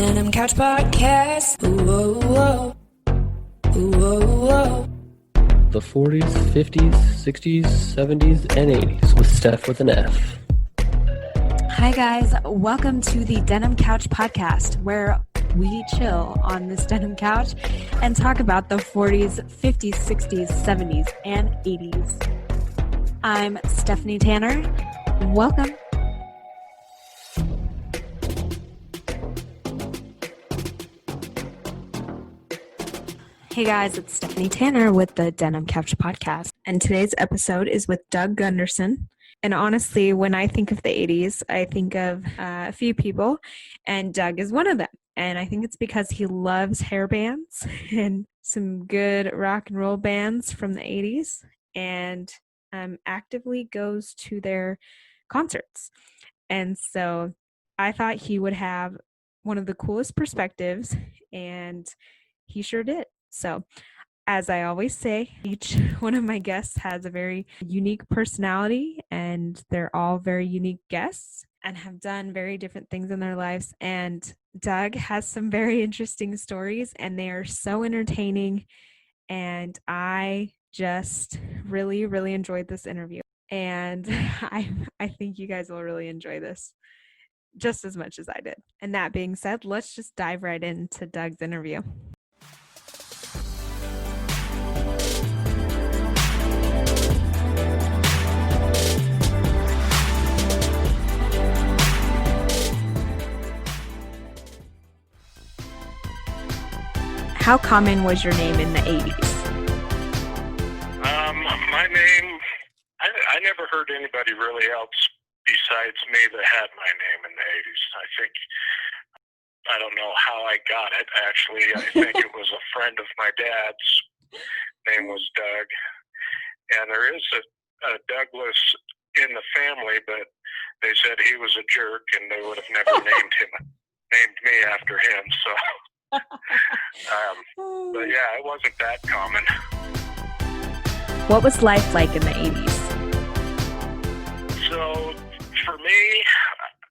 Denim Couch Podcast. Ooh, whoa, ooh, whoa. The 40s, 50s, 60s, 70s, and 80s with Steph with an F. Hi guys, welcome to the Denim Couch Podcast, where we chill on this denim couch and talk about the 40s, 50s, 60s, 70s, and 80s. I'm Stephanie Tanner. Welcome. Hey guys, it's Stephanie Tanner with the Denim Couch Podcast, and today's episode is with Doug Gunderson. And honestly, when I think of the 80s, I think of a few people, and Doug is one of them. And I think it's because he loves hair bands and some good rock and roll bands from the 80s, and actively goes to their concerts. And so I thought he would have one of the coolest perspectives, and he sure did. So, as I always say, each one of my guests has a very unique personality, and they're all very unique guests and have done very different things in their lives. And Doug has some very interesting stories, and they are so entertaining. And I just really, really enjoyed this interview. And I think you guys will really enjoy this just as much as I did. And that being said, let's just dive right into Doug's interview. How common was your name in the 80s? My name, I never heard anybody really else besides me that had my name in the 80s. I don't know how I got it, actually. I think it was a friend of my dad's. Name was Doug. And there is a Douglas in the family, but they said he was a jerk and they would have never named me after him, so... but yeah, it wasn't that common. What was life like in the 80s? So for me,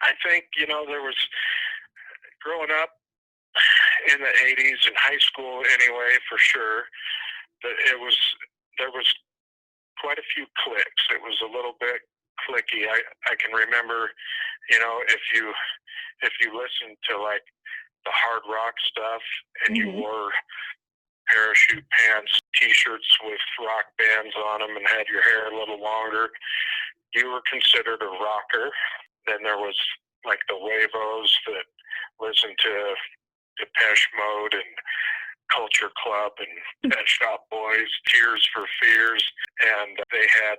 I think, there was growing up in the 80s, in high school anyway, for sure, but there was quite a few cliques. It was a little bit cliquey. I can remember, if you listened to like the hard rock stuff and you wore parachute pants, t-shirts with rock bands on them and had your hair a little longer, you were considered a rocker. Then there was like the Wavos that listened to Depeche Mode and Culture Club and Pet Shop Boys, Tears for Fears, and they had,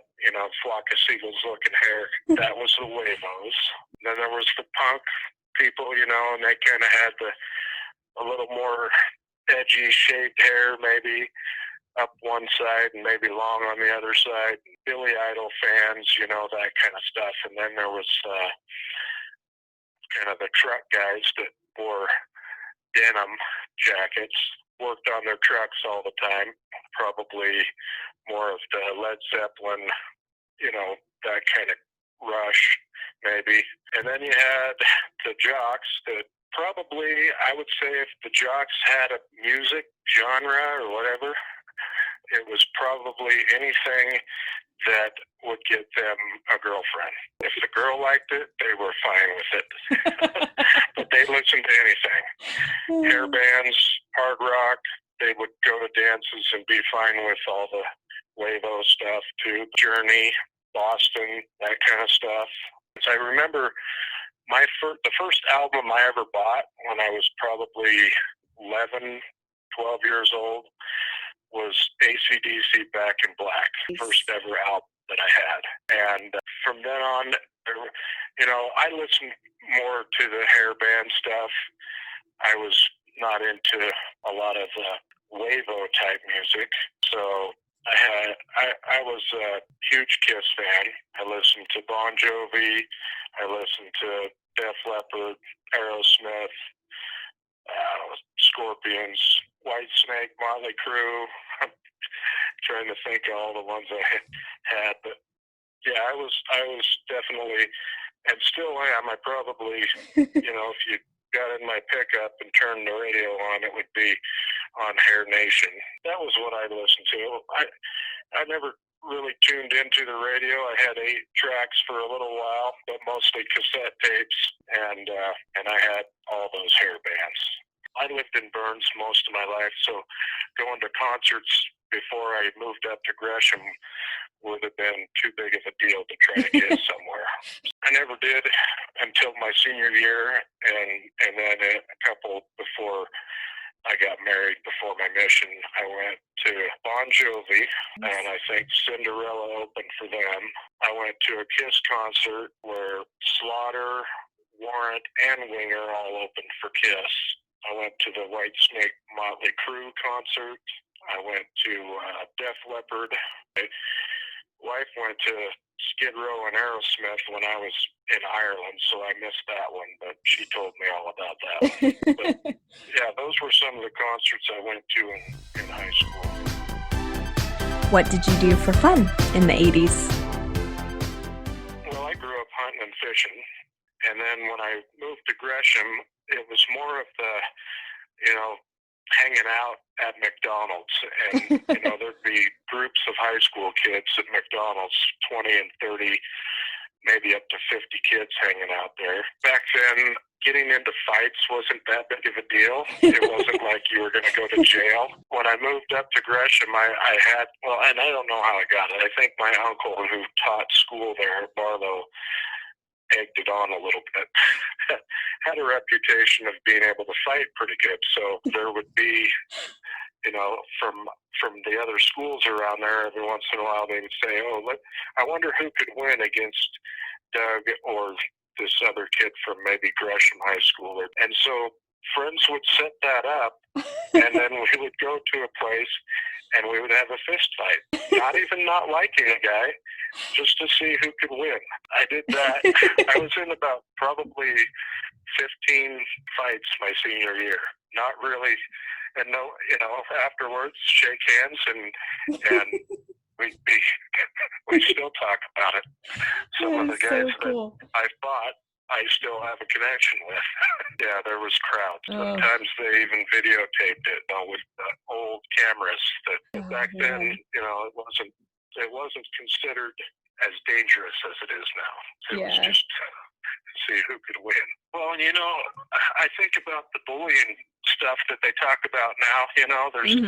Flock of Seagulls looking hair. That was the Wavos. Then there was the punk people, and they kind of had a little more edgy shaved hair, maybe up one side and maybe long on the other side. Billy Idol fans, that kind of stuff. And then there was kind of the truck guys that wore denim jackets, worked on their trucks all the time, probably more of the Led Zeppelin, that kind of Rush, maybe. And then you had the jocks that probably, I would say, if the jocks had a music genre or whatever, it was probably anything that would get them a girlfriend. If the girl liked it, they were fine with it. But they listened to anything. Hair bands, hard rock, they would go to dances and be fine with all the Wavo stuff too. Journey, Boston, that kind of stuff. So I remember the first album I ever bought when I was probably 11, 12 years old was AC/DC Back in Black, first ever album that I had. And from then on, I listened more to the hair band stuff. I was not into a lot of Wavo type music, so I was a huge Kiss fan. I listened to Bon Jovi. I listened to Def Leppard, Aerosmith, Scorpions, Whitesnake, Motley Crue. I'm trying to think of all the ones I had, but yeah, I was definitely, and still am. I probably, if you got in my pickup and turned the radio on, it would be on Hair Nation. That was what I listened to. I never really tuned into the radio. I had 8 tracks for a little while, but mostly cassette tapes, and I had all those hair bands. I lived in Burns most of my life, so going to concerts before I moved up to Gresham would have been too big of a deal to try to get somewhere. I never did until my senior year, and then a couple before I got married, before my mission. I went to Bon Jovi, and I think Cinderella opened for them. I went to a Kiss concert where Slaughter, Warrant, and Winger all opened for Kiss. I went to the Whitesnake Motley Crue concert. I went to Def Leppard. My wife went to Skid Row and Aerosmith when I was in Ireland, so I missed that one, but she told me all about that. But, yeah, those were some of the concerts I went to in high school. What did you do for fun in the 80s? Well, I grew up hunting and fishing, and then when I moved to Gresham, it was more of the, hanging out at McDonald's, and there'd be groups of high school kids at McDonald's, 20 and 30, maybe up to 50 kids hanging out there. Back then, getting into fights wasn't that big of a deal. It wasn't like you were going to go to jail. When I moved up to Gresham, I had, and I don't know how I got it. I think my uncle who taught school there, Barlow, egged it on a little bit, had a reputation of being able to fight pretty good. So there would be, from the other schools around there, every once in a while they would say, I wonder who could win against Doug or this other kid from maybe Gresham High School. And so friends would set that up, and then we would go to a place and we would have a fist fight. Not even not liking a guy, just to see who could win. I did that. I was in about probably 15 fights my senior year. Not really, and afterwards shake hands and we still talk about it. Some of the guys that I fought, I still have a connection with. Yeah, there was crowds. Sometimes they even videotaped it with old cameras. That back then, it wasn't considered as dangerous as it is now. It was just to see who could win. Well, I think about the bullying stuff that they talk about now. There's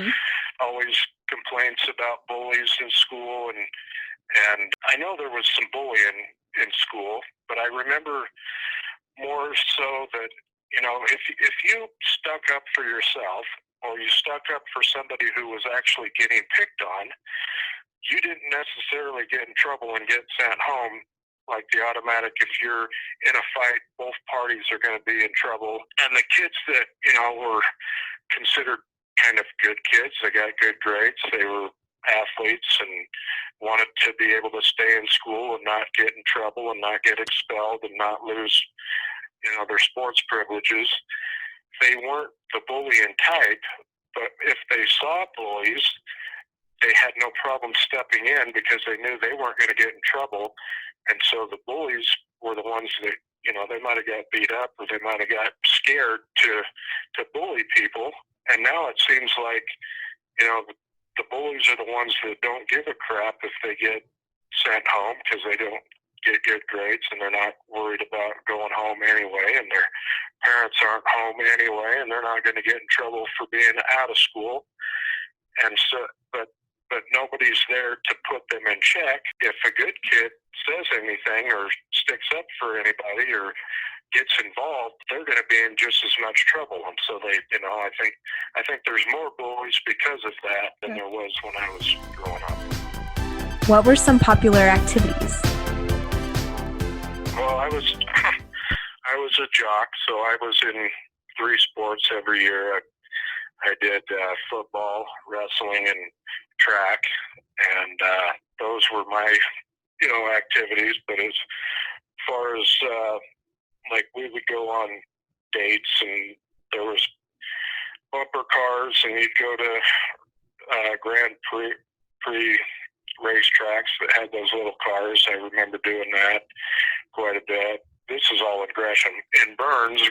always complaints about bullies in school, and I know there was some bullying in school, but I remember more so that, if you stuck up for yourself or you stuck up for somebody who was actually getting picked on, you didn't necessarily get in trouble and get sent home like the automatic. If you're in a fight, both parties are going to be in trouble. And the kids that, were considered kind of good kids, they got good grades, they were athletes and wanted to be able to stay in school and not get in trouble and not get expelled and not lose, their sports privileges. They weren't the bullying type, but if they saw bullies, they had no problem stepping in because they knew they weren't going to get in trouble. And so the bullies were the ones that, they might have got beat up or they might have got scared to bully people. And now it seems like, the bullies are the ones that don't give a crap if they get sent home because they don't get good grades and they're not worried about going home anyway, and their parents aren't home anyway, and they're not going to get in trouble for being out of school. And so, but nobody's there to put them in check. If a good kid says anything or sticks up for anybody or gets involved, they're going to be in just as much trouble. And so they, I think there's more bullies because of that than there was when I was growing up. What were some popular activities? Well, I was a jock, so I was in 3 sports every year. I did football, wrestling, and track, and those were my, activities. But as far as we would go on dates, and there was bumper cars, and you'd go to Grand Prix racetracks that had those little cars. I remember doing that quite a bit. This is all in Gresham. In Burns,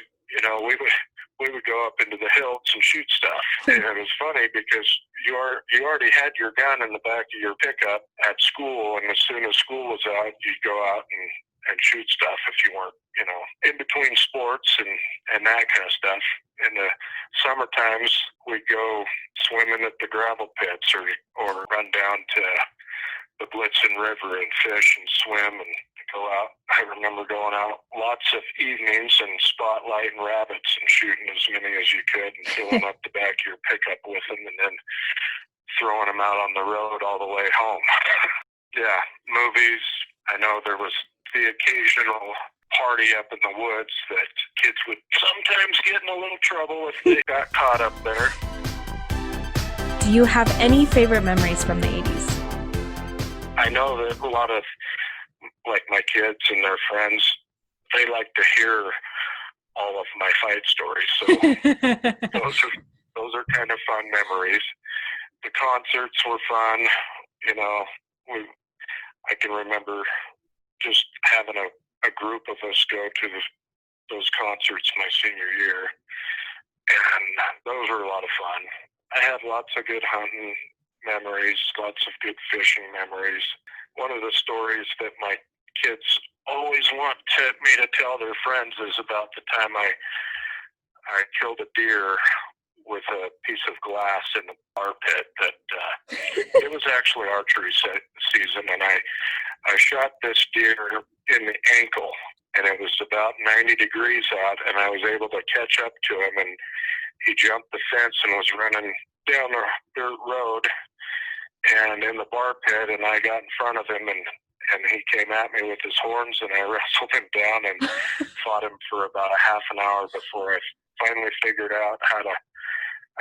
we would go up into the hills and shoot stuff. And it was funny because you already had your gun in the back of your pickup at school, and as soon as school was out, you'd go out and shoot stuff if you weren't, in between sports and that kind of stuff. In the summer times, we'd go swimming at the gravel pits or run down to the Blitzen River and fish and swim and go out. I remember going out lots of evenings and spotlighting rabbits and shooting as many as you could and filling up the back of your pickup with them and then throwing them out on the road all the way home. Yeah, movies. I know there was the occasional party up in the woods that kids would sometimes get in a little trouble if they got caught up there. Do you have any favorite memories from the 80s? I know that a lot of, like, my kids and their friends, they like to hear all of my fight stories. So those are kind of fun memories. The concerts were fun. I can remember just having a group of us go to those concerts my senior year, and those were a lot of fun. I had lots of good hunting memories, lots of good fishing memories. One of the stories that my kids always want me to tell their friends is about the time I killed a deer with a piece of glass in the bar pit. That it was actually archery season, and I shot this deer in the ankle, and it was about 90 degrees out, and I was able to catch up to him, and he jumped the fence and was running down the dirt road and in the bar pit, and I got in front of him, and he came at me with his horns, and I wrestled him down and fought him for about a half an hour before I finally figured out how to.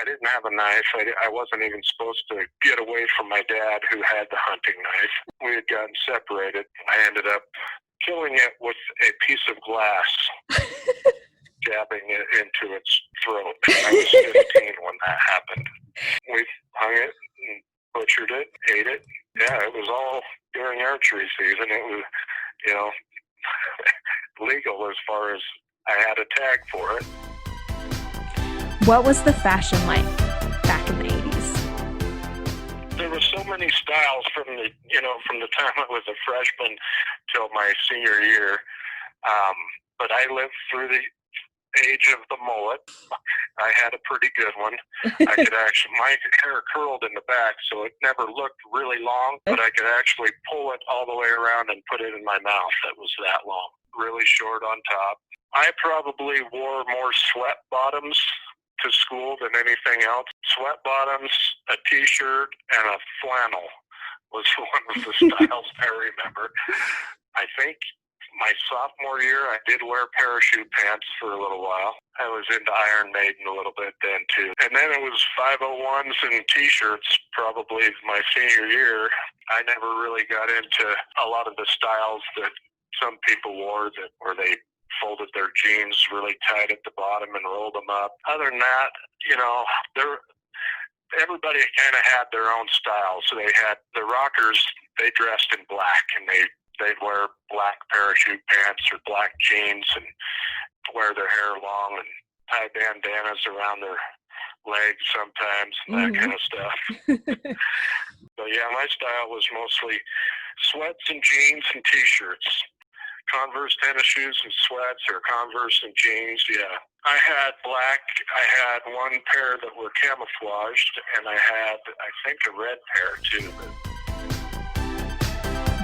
I didn't have a knife. I wasn't even supposed to get away from my dad, who had the hunting knife. We had gotten separated. I ended up killing it with a piece of glass, jabbing it into its throat. I was 15 when that happened. We hung it and butchered it, ate it. Yeah, it was all during archery season. It was, legal as far as I had a tag for it. What was the fashion like back in the 80s? There were so many styles from the time I was a freshman till my senior year. But I lived through the age of the mullet. I had a pretty good one. I could actually, my hair curled in the back, so it never looked really long, but I could actually pull it all the way around and put it in my mouth. That was that long. Really short on top. I probably wore more sweat bottoms to school than anything else. Sweat bottoms, a t-shirt, and a flannel was one of the styles I remember. I think my sophomore year, I did wear parachute pants for a little while. I was into Iron Maiden a little bit then, too. And then it was 501s and T-shirts probably my senior year. I never really got into a lot of the styles that some people wore, where they folded their jeans really tight at the bottom and rolled them up. Other than that, everybody kind of had their own style. So they had the rockers, they dressed in black, and they'd wear black parachute pants or black jeans and wear their hair long and tie bandanas around their legs sometimes and that kind of stuff. But yeah, my style was mostly sweats and jeans and T-shirts. Converse tennis shoes and sweats, or Converse and jeans, yeah. I had black, I had one pair that were camouflaged, and I had, I think, a red pair too.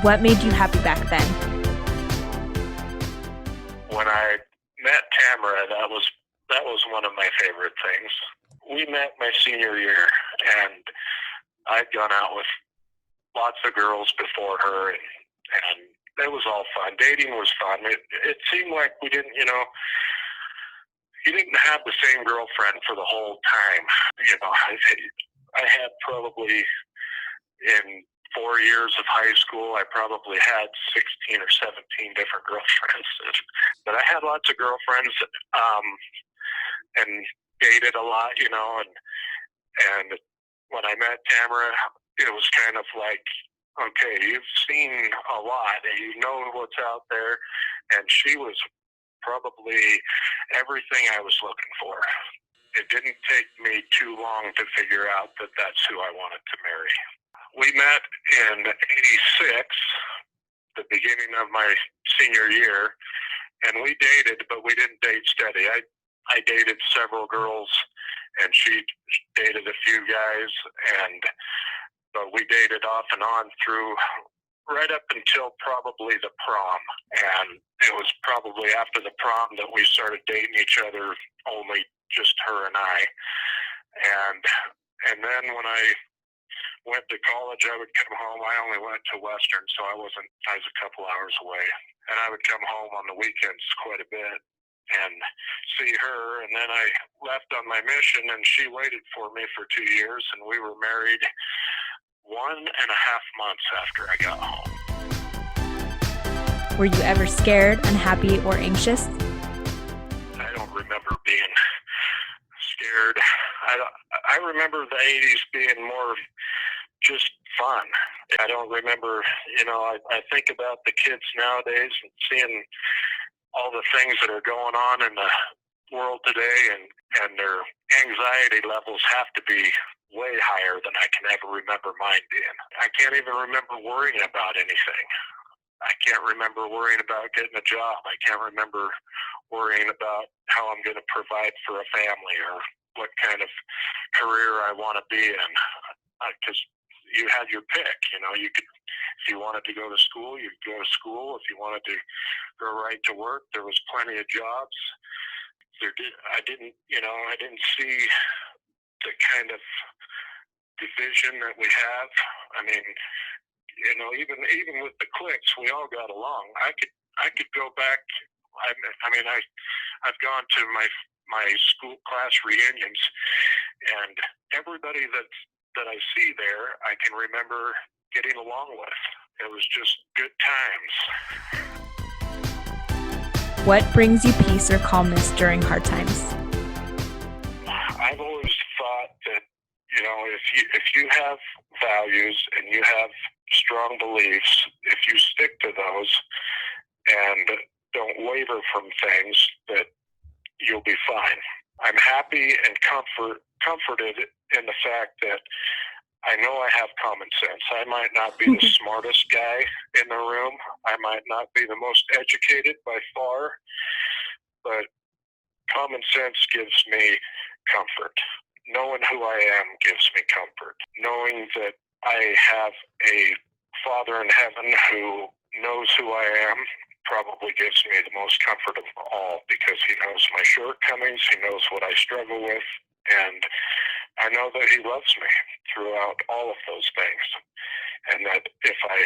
What made you happy back then? When I met Tamara, that was one of my favorite things. We met my senior year, and I'd gone out with lots of girls before her, and it was all fun. Dating was fun. It seemed like we didn't, you didn't have the same girlfriend for the whole time. I had probably, in 4 years of high school, I probably had 16 or 17 different girlfriends. But I had lots of girlfriends and dated a lot, and when I met Tamara, it was kind of like, okay, you've seen a lot, and you know what's out there, and she was probably everything I was looking for. It didn't take me too long to figure out that that's who I wanted to marry. We met in 86, the beginning of my senior year, and we dated, but we didn't date steady. I dated several girls, and she dated a few guys, but we dated off and on through right up until probably the prom. And it was probably after the prom that we started dating each other, only just her and I. And then when I went to college, I would come home. I only went to Western, so I was a couple hours away. And I would come home on the weekends quite a bit and see her. And then I left on my mission, and she waited for me for 2 years, and we were married 1.5 months after I got home. Were you ever scared, unhappy, or anxious? I don't remember being scared. I remember the 80s being more just fun. I don't remember, I think about the kids nowadays and seeing all the things that are going on in the world today, and their anxiety levels have to be way higher than I can ever remember mine being. I can't even remember worrying about anything. I can't remember worrying about getting a job. I can't remember worrying about how I'm going to provide for a family or what kind of career I want to be in. Because you had your pick, you could, if you wanted to go to school, you could go to school. If you wanted to go right to work, there was plenty of jobs. I didn't see the kind of division that we have. I mean, even with the cliques, we all got along. I could go back. I've gone to my school class reunions, and everybody that I see there, I can remember getting along with. It was just good times. What brings you peace or calmness during hard times? I've always thought that, if you have values and you have strong beliefs, if you stick to those and don't waver from things, that you'll be fine. I'm happy and comforted in the fact that I know I have common sense. I might not be the smartest guy in the room. I might not be the most educated by far, but common sense gives me comfort. Knowing who I am gives me comfort. Knowing that I have a Father in heaven who knows who I am probably gives me the most comfort of all, because he knows my shortcomings, he knows what I struggle with, and I know that he loves me throughout all of those things, and that if I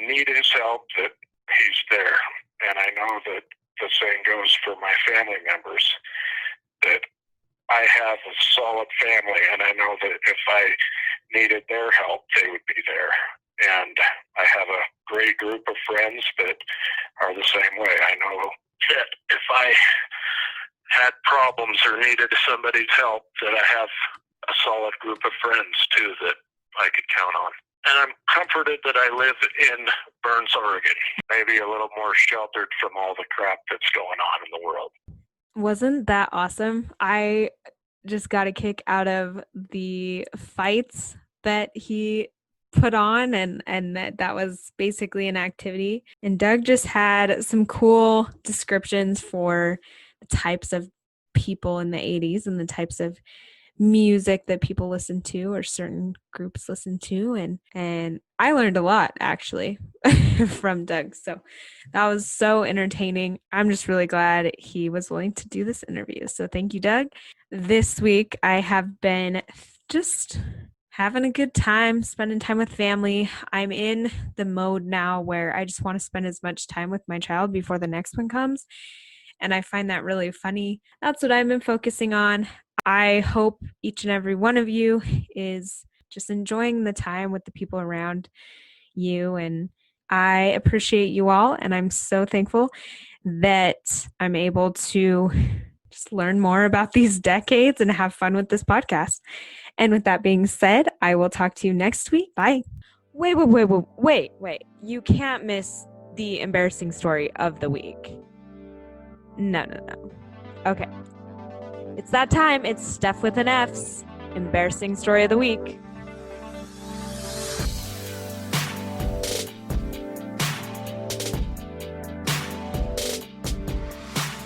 need his help, that he's there. And I know that the same goes for my family members, that I have a solid family, and I know that if I needed their help, they would be there. And I have a great group of friends that are the same way. I know that if I had problems or needed somebody's help, that I have a solid group of friends, too, that I could count on. And I'm comforted that I live in Burns, Oregon, maybe a little more sheltered from all the crap that's going on in the world. Wasn't that awesome? I just got a kick out of the fights that he put on, and that was basically an activity. And Doug just had some cool descriptions for the types of people in the 80s and the types of music that people listen to or certain groups listen to, and I learned a lot actually from Doug, so that was so entertaining. I'm just really glad he was willing to do this interview, so thank you, Doug. This week I have been just having a good time, spending time with family. I'm in the mode now where I just want to spend as much time with my child before the next one comes, and I find that really funny. That's what I've been focusing on. I hope each and every one of you is just enjoying the time with the people around you, and I appreciate you all, and I'm so thankful that I'm able to just learn more about these decades and have fun with this podcast. And with that being said, I will talk to you next week. Bye. Wait. You can't miss the embarrassing story of the week. No. Okay. It's that time. It's Steph with an F's. Embarrassing story of the week.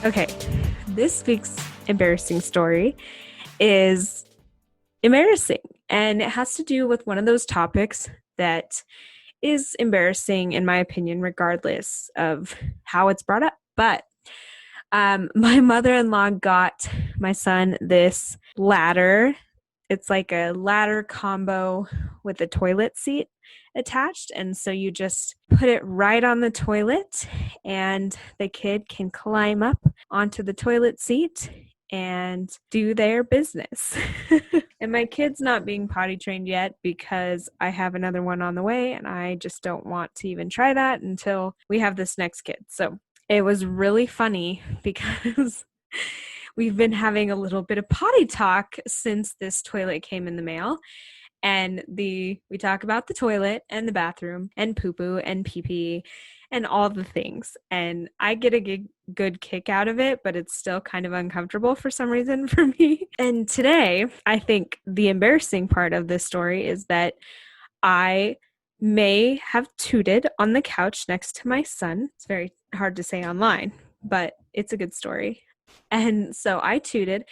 Okay. This week's embarrassing story is embarrassing, and it has to do with one of those topics that is embarrassing, in my opinion, regardless of how it's brought up. But my mother-in-law got my son this ladder. It's like a ladder combo with a toilet seat attached. And so you just put it right on the toilet and the kid can climb up onto the toilet seat and do their business. And my kid's not being potty trained yet because I have another one on the way and I just don't want to even try that until we have this next kid. So it was really funny because we've been having a little bit of potty talk since this toilet came in the mail. And we talk about the toilet and the bathroom and poo-poo and pee-pee and all the things. And I get a good kick out of it, but it's still kind of uncomfortable for some reason for me. And today, I think the embarrassing part of this story is that I may have tooted on the couch next to my son. It's very hard to say online, but it's a good story. And so I tooted,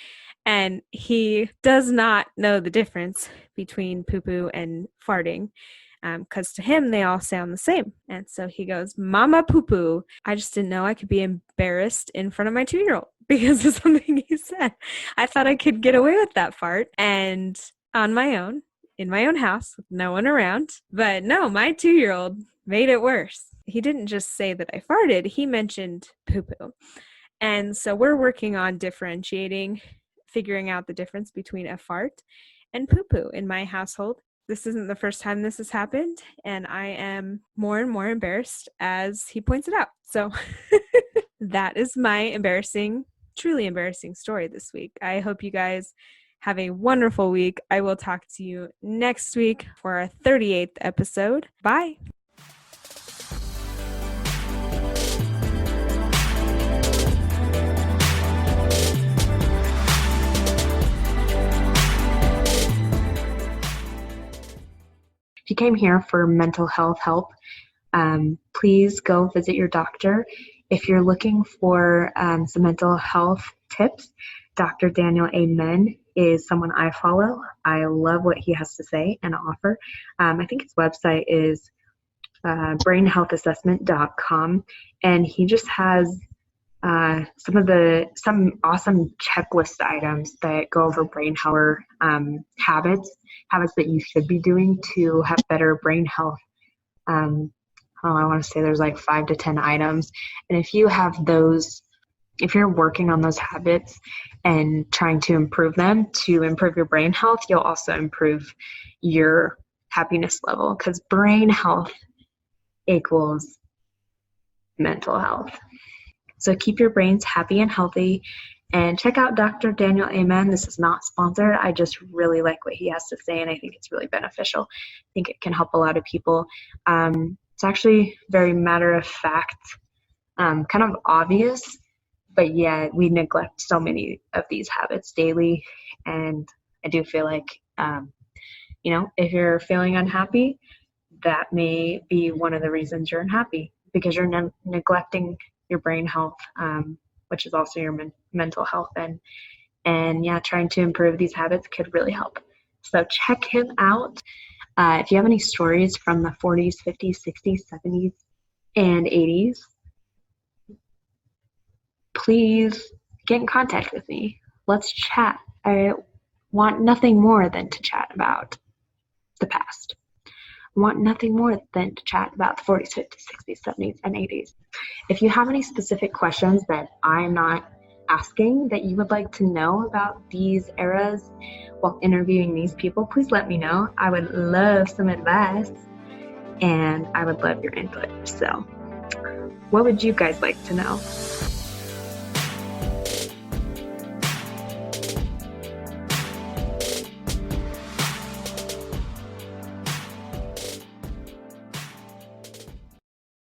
and he does not know the difference between poo-poo and farting, because to him, they all sound the same. And so he goes, "Mama poo-poo." I just didn't know I could be embarrassed in front of my 2-year-old because of something he said. I thought I could get away with that fart and on my own, in my own house with no one around. But no, my 2-year-old made it worse. He didn't just say that I farted, he mentioned poo-poo. And so we're working on figuring out the difference between a fart and poo-poo in my household. This isn't the first time this has happened, and I am more and more embarrassed as he points it out. So that is my truly embarrassing story this week. I hope you guys have a wonderful week. I will talk to you next week for our 38th episode. Bye. If you came here for mental health help, please go visit your doctor. If you're looking for some mental health tips, Dr. Daniel Amen is someone I follow. I love what he has to say and offer. I think his website is brainhealthassessment.com, and he just has some awesome checklist items that go over brain health habits that you should be doing to have better brain health. I want to say there's like 5 to 10 items, and if you have those, if you're working on those habits and trying to improve them to improve your brain health, you'll also improve your happiness level, because brain health equals mental health. So keep your brains happy and healthy, and check out Dr. Daniel Amen. This is not sponsored. I just really like what he has to say, and I think it's really beneficial. I think it can help a lot of people. It's actually very matter of fact, kind of obvious, but yet we neglect so many of these habits daily. And I do feel like, if you're feeling unhappy, that may be one of the reasons you're unhappy, because you're neglecting your brain health, which is also your mental health. And trying to improve these habits could really help. So check him out. If you have any stories from the 40s, 50s, 60s, 70s, and 80s, please get in contact with me. Let's chat. I want nothing more than to chat about the past. I want nothing more than to chat about the 40s, 50s, 60s, 70s, and 80s. If you have any specific questions that I'm not asking that you would like to know about these eras while interviewing these people, please let me know. I would love some advice, and I would love your input. So what would you guys like to know?